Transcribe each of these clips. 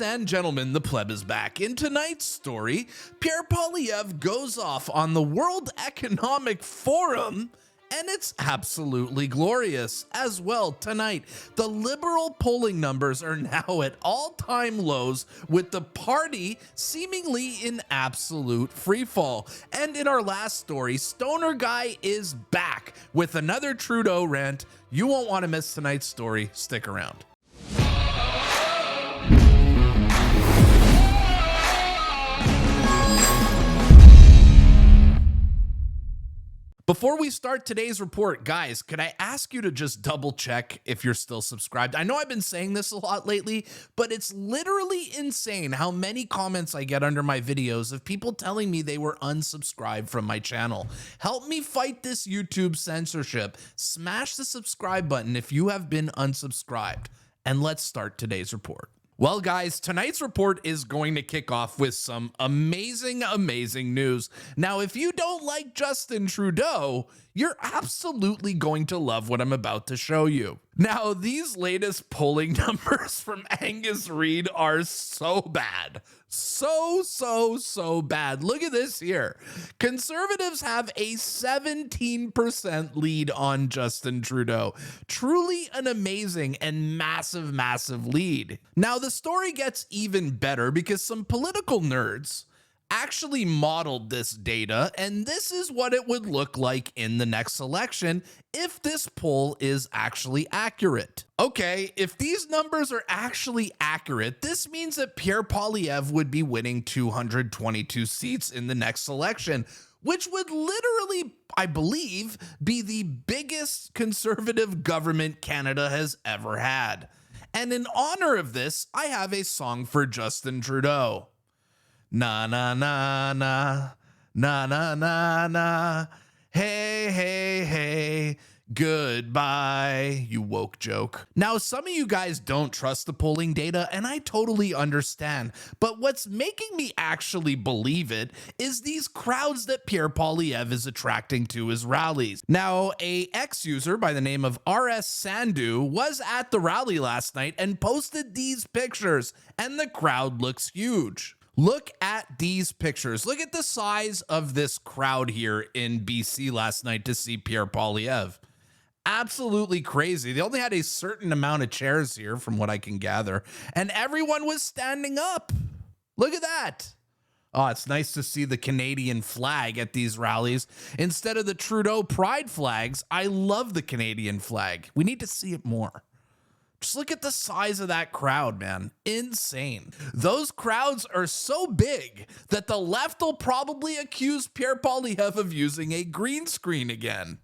and gentlemen, the pleb is back. In tonight's story, Pierre Poilievre goes off on the World Economic Forum, and it's absolutely glorious. As well, tonight, the Liberal polling numbers are now at all-time lows, with the party seemingly in absolute freefall. And in our last story, Stoner Guy is back with another Trudeau rant. You won't want to miss tonight's story. Stick around. Before we start today's report, guys, could I ask you to just double check if you're still subscribed? I know I've been saying this a lot lately, but it's literally insane how many comments I get under my videos of people telling me they were unsubscribed from my channel. Help me fight this YouTube censorship. Smash the subscribe button if you have been unsubscribed. And let's start today's report. Well, guys, tonight's report is going to kick off with some amazing news. Now, if you don't like Justin Trudeau, you're absolutely going to love what I'm about to show you. Now, these latest polling numbers from Angus Reid are so bad. So bad. Look at this here. Conservatives have a 17% lead on Justin Trudeau. Truly an amazing and massive lead. Now, the story gets even better because some political nerds actually modeled this data, and this is what it would look like in the next election if this poll is actually accurate. Okay, if these numbers are actually accurate, this means that Pierre Poilievre would be winning 222 seats in the next election, which would literally, I believe, be the biggest conservative government Canada has ever had. And in honor of this, I have a song for Justin Trudeau. Na na na na, na na na na, hey, goodbye, you woke joke. Now, some of you guys don't trust the polling data, and I totally understand, but what's making me actually believe it is these crowds that Pierre Poilievre is attracting to his rallies. Now, a ex-user by the name of RS Sandu was at the rally last night and posted these pictures, and the crowd looks huge. Look at these pictures. Look at the size of this crowd here in BC last night to see Pierre Poilievre. Absolutely crazy. They only had a certain amount of chairs here from what I can gather, and everyone was standing up. Look at that. Oh, it's nice to see the Canadian flag at these rallies instead of the Trudeau pride flags. I love the Canadian flag. We need to see it more. Just look at the size of that crowd, man. Insane. Those crowds are so big that the left will probably accuse Pierre Poilievre of using a green screen again.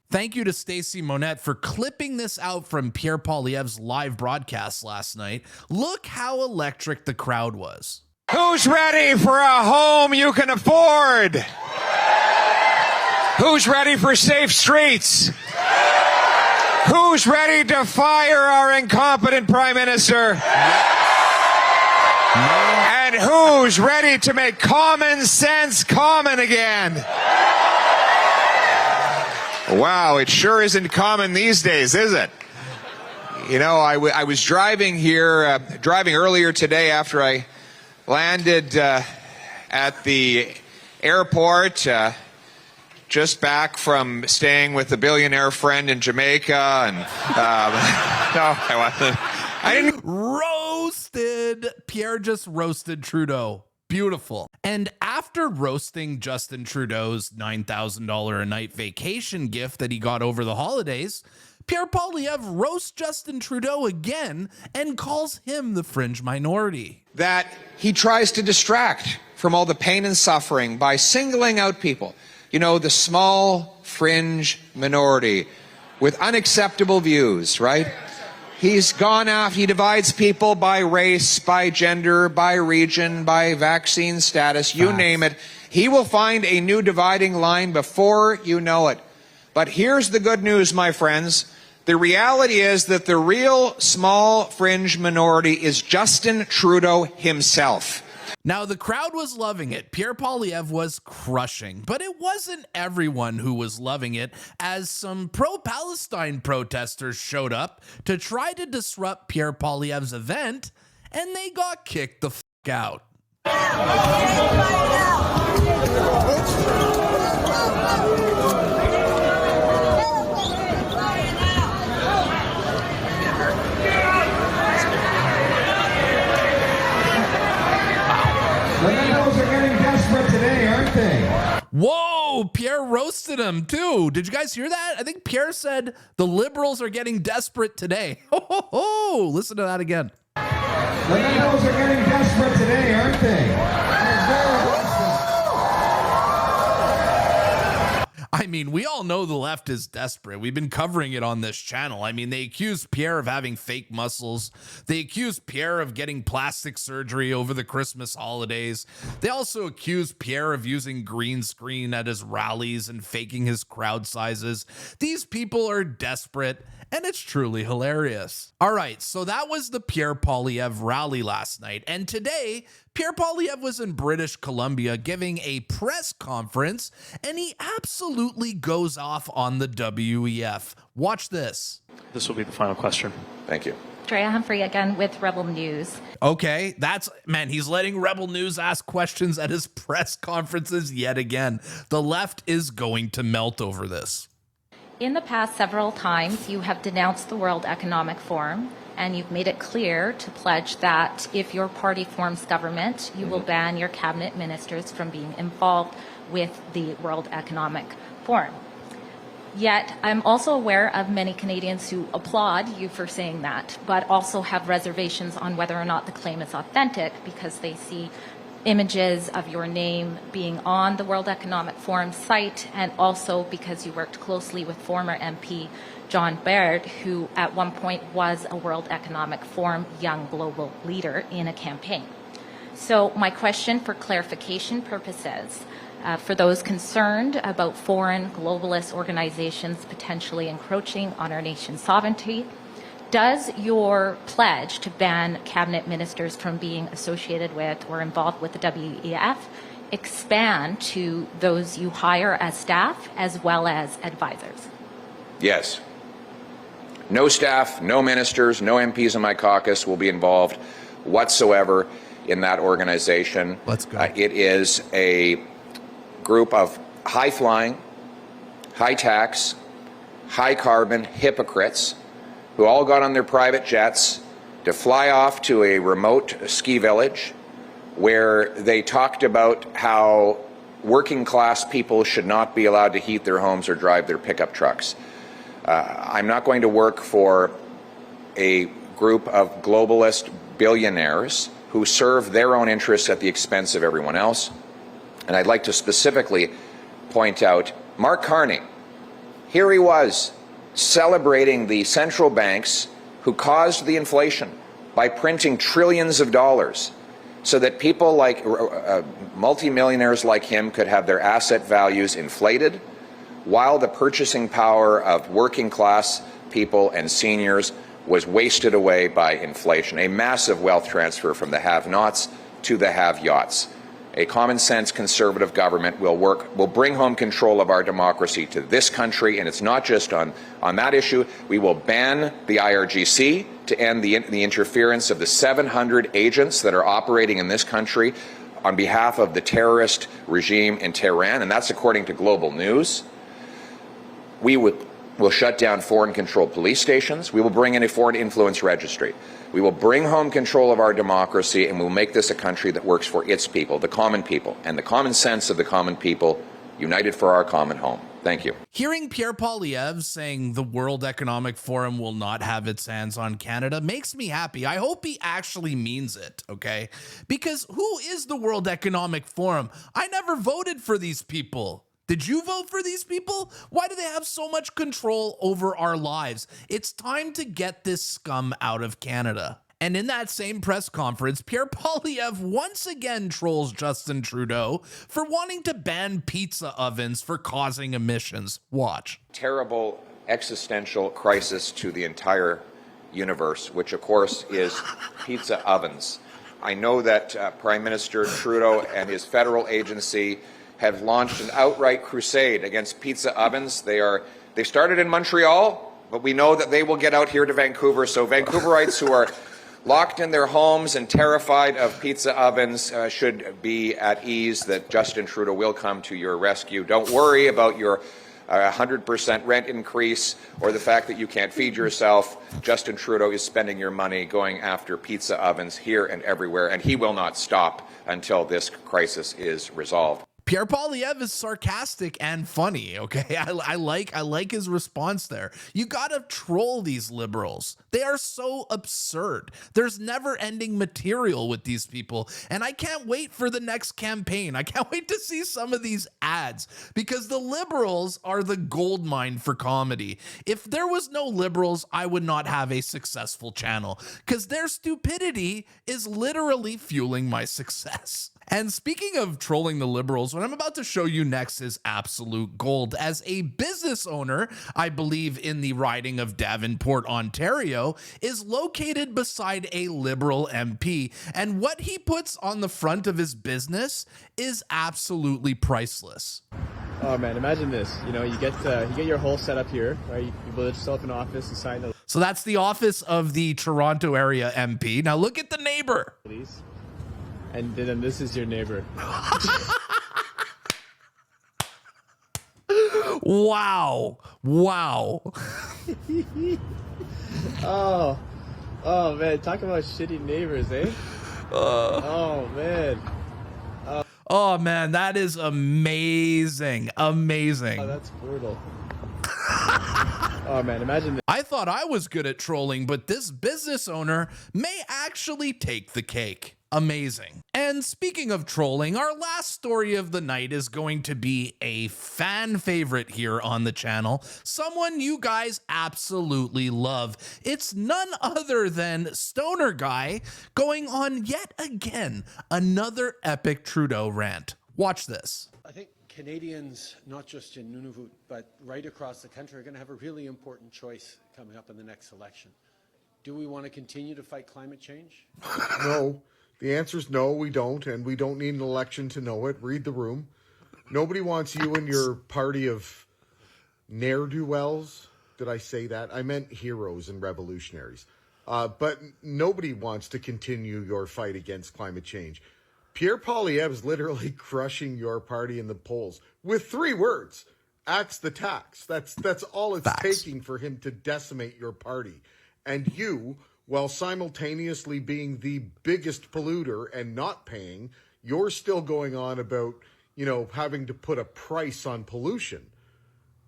Thank you to Stacey Monette for clipping this out from Pierre Poilievre's live broadcast last night. Look how electric the crowd was. Who's ready for a home you can afford? Who's ready for safe streets? Who's ready to fire our incompetent Prime Minister? And who's ready to make common sense common again? Wow, it sure isn't common these days, is it? You know, I was driving here, driving earlier today after I landed at the airport, just back from staying with a billionaire friend in Jamaica, and no, I wasn't. I didn't. Roasted. Pierre just roasted Trudeau. Beautiful. And after roasting Justin Trudeau's $9,000 a night vacation gift that he got over the holidays, Pierre Poilievre roasts Justin Trudeau again and calls him the fringe minority. That he tries to distract from all the pain and suffering by singling out people. You know, the small fringe minority with unacceptable views, right? He's gone after, he divides people by race, by gender, by region, by vaccine status, you name it. He will find a new dividing line before you know it. But here's the good news, my friends. The reality is that the real small fringe minority is Justin Trudeau himself. Now, the crowd was loving it. Pierre Poilievre was crushing, but it wasn't everyone who was loving it, as some pro-Palestine protesters showed up to try to disrupt Pierre Poilievre's event, and they got kicked the fuck out. The Liberals are getting desperate today, aren't they? Whoa, Pierre roasted him too. Did you guys hear that? I think Pierre said the Liberals are getting desperate today. Ho, listen to that again. The Liberals are getting desperate today, aren't they? I mean, we all know the left is desperate. We've been covering it on this channel. I mean, they accused Pierre of having fake muscles. They accused Pierre of getting plastic surgery over the Christmas holidays. They also accused Pierre of using green screen at his rallies and faking his crowd sizes. These people are desperate, and it's truly hilarious. All right, so that was the Pierre Poilievre rally last night. And today, Pierre Poilievre was in British Columbia giving a press conference, and he absolutely goes off on the WEF. Watch this. This will be the final question. Thank you. Drea Humphrey again with Rebel News. Okay, he's letting Rebel News ask questions at his press conferences yet again. The left is going to melt over this. In the past several times, you have denounced the World Economic Forum, and you've made it clear to pledge that if your party forms government, you will ban your cabinet ministers from being involved with the World Economic Forum. Yet, I'm also aware of many Canadians who applaud you for saying that, but also have reservations on whether or not the claim is authentic because they see images of your name being on the World Economic Forum site, and also because you worked closely with former MP John Baird, who at one point was a World Economic Forum young global leader in a campaign. So my question for clarification purposes, for those concerned about foreign globalist organizations potentially encroaching on our nation's sovereignty, does your pledge to ban cabinet ministers from being associated with or involved with the WEF expand to those you hire as staff as well as advisors? Yes. No staff, no ministers, no MPs in my caucus will be involved whatsoever in that organization. Let's go. It is a group of high-flying, high-tax, high-carbon hypocrites who all got on their private jets to fly off to a remote ski village where they talked about how working class people should not be allowed to heat their homes or drive their pickup trucks. I'm not going to work for a group of globalist billionaires who serve their own interests at the expense of everyone else. And I'd like to specifically point out Mark Carney. Here he was, celebrating the central banks who caused the inflation by printing trillions of dollars so that people like multimillionaires like him could have their asset values inflated while the purchasing power of working class people and seniors was wasted away by inflation. A massive wealth transfer from the have-nots to the have-yachts. A common sense conservative government will bring home control of our democracy to this country, and it's not just on that issue. We will ban the IRGC to end the interference of the 700 agents that are operating in this country on behalf of the terrorist regime in Tehran, and that's according to Global News. We'll shut down foreign-controlled police stations. We will bring in a foreign influence registry. We will bring home control of our democracy, and we'll make this a country that works for its people, the common people, and the common sense of the common people, united for our common home. Thank you. Hearing Pierre Poilievre saying the World Economic Forum will not have its hands on Canada makes me happy. I hope he actually means it, okay? Because who is the World Economic Forum? I never voted for these people. Did you vote for these people? Why do they have so much control over our lives? It's time to get this scum out of Canada. And in that same press conference, Pierre Poilievre once again trolls Justin Trudeau for wanting to ban pizza ovens for causing emissions. Watch. Terrible existential crisis to the entire universe, which of course is pizza ovens. I know that Prime Minister Trudeau and his federal agency have launched an outright crusade against pizza ovens. They started in Montreal, but we know that they will get out here to Vancouver. So Vancouverites who are locked in their homes and terrified of pizza ovens should be at ease that Justin Trudeau will come to your rescue. Don't worry about your 100% rent increase or the fact that you can't feed yourself. Justin Trudeau is spending your money going after pizza ovens here and everywhere, and he will not stop until this crisis is resolved. Pierre Poilievre is sarcastic and funny, okay? I like his response there. You gotta troll these liberals. They are so absurd. There's never-ending material with these people, and I can't wait for the next campaign. I can't wait to see some of these ads, because the liberals are the gold mine for comedy. If there was no liberals, I would not have a successful channel, because their stupidity is literally fueling my success. And speaking of trolling the liberals, what I'm about to show you next is absolute gold. As a business owner, I believe in the riding of Davenport, Ontario, is located beside a Liberal MP. And what he puts on the front of his business is absolutely priceless. Oh man, imagine this. You know, you get your whole setup here, right? You build yourself an office, you sign the So that's the office of the Toronto area MP. Now look at the neighbor. lease. And then this is your neighbor. Wow. Wow. Oh man, talk about shitty neighbors, eh? Oh man. Oh man, that is amazing. Amazing. Oh, that's brutal. Oh man, imagine this. I thought I was good at trolling, but this business owner may actually take the cake. Amazing. And speaking of trolling, our last story of the night is going to be a fan favorite here on the channel. Someone you guys absolutely love. It's none other than Stoner Guy going on yet again another epic Trudeau rant. Watch this. I think Canadians, not just in Nunavut, but right across the country, are going to have a really important choice coming up in the next election. Do we want to continue to fight climate change? No. The answer is no, we don't, and we don't need an election to know it. Read the room. Nobody wants you and your party of ne'er-do-wells. Did I say that? I meant heroes and revolutionaries. But nobody wants to continue your fight against climate change. Pierre Poilievre is literally crushing your party in the polls with 3 words. Axe the tax. That's all it's taking for him to decimate your party. And you, while simultaneously being the biggest polluter and not paying, you're still going on about, having to put a price on pollution.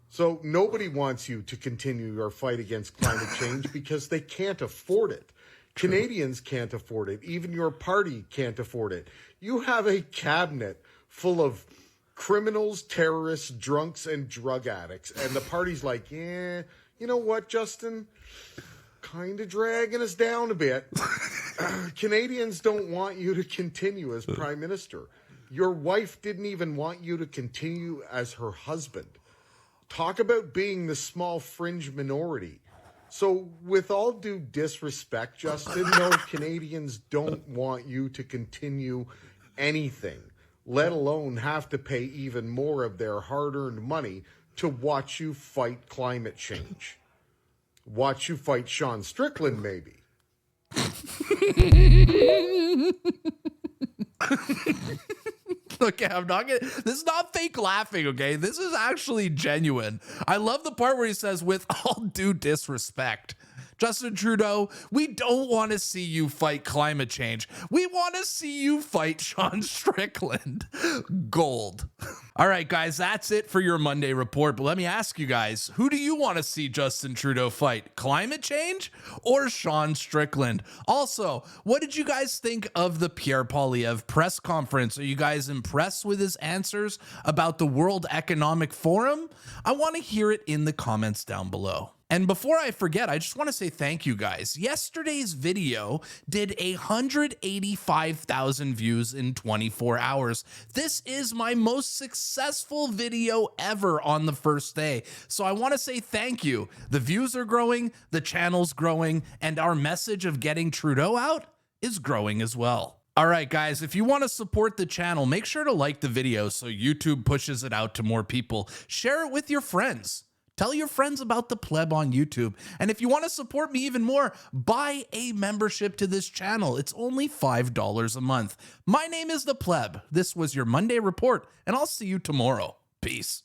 So nobody wants you to continue your fight against climate change because they can't afford it. True. Canadians can't afford it. Even your party can't afford it. You have a cabinet full of criminals, terrorists, drunks, and drug addicts. And the party's like, yeah, you know what, Justin? Kind of dragging us down a bit. Canadians don't want you to continue as prime minister. Your wife didn't even want you to continue as her husband. Talk about being the small fringe minority. So with all due disrespect, Justin, no, Canadians don't want you to continue anything, let alone have to pay even more of their hard-earned money to watch you fight climate change. Watch you fight Sean Strickland, maybe. Okay, I'm not gonna, this is not fake laughing, okay? This is actually genuine. I love the part where he says, with all due disrespect. Justin Trudeau, we don't want to see you fight climate change. We want to see you fight Sean Strickland. Gold. All right, guys, that's it for your Monday report. But let me ask you guys, who do you want to see Justin Trudeau fight? Climate change or Sean Strickland? Also, what did you guys think of the Pierre Poilievre press conference? Are you guys impressed with his answers about the World Economic Forum? I want to hear it in the comments down below. And before I forget, I just want to say thank you guys. Yesterday's video did 185,000 views in 24 hours. This is my most successful video ever on the first day. So I want to say thank you. The views are growing, the channel's growing, and our message of getting Trudeau out is growing as well. All right, guys, if you want to support the channel, make sure to like the video so YouTube pushes it out to more people. Share it with your friends. Tell your friends about the Pleb on YouTube. And if you want to support me even more, buy a membership to this channel. It's only $5 a month. My name is the Pleb. This was your Monday report, and I'll see you tomorrow. Peace.